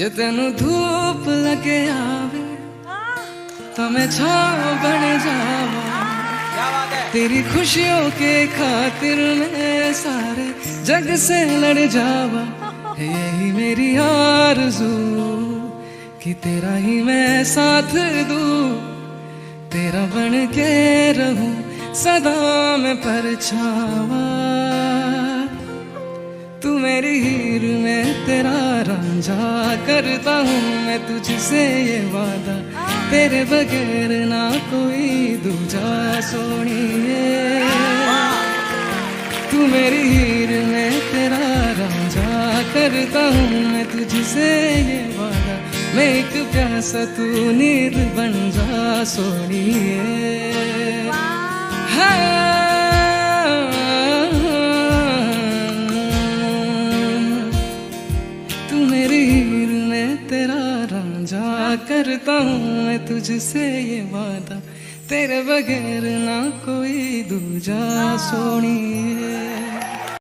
जे तेनू धूप लगे आवे तो मैं छाँव बन जावा। तेरी खुशियों के खातिर मैं सारे जग से लड़ जावा। यही मेरी आरज़ू कि तेरा ही मैं साथ दूँ, तेरा बन के रहूं सदा मैं परछावा। तू मेरी हीर में तेरा रांझा, करता हूँ मैं तुझसे ये वादा, तेरे बगैर ना कोई दूजा सोनिए। तू मेरी हीर में तेरा रांझा, करता हूँ मैं तुझसे ये वादा, मैं एक प्यासा तू नींद बन जा सोनिए। तू मेरी हीर में तेरा रांझा, करता हूँ मैं तुझसे ये वादा, तेरे बगैर ना कोई दूजा सोनिए।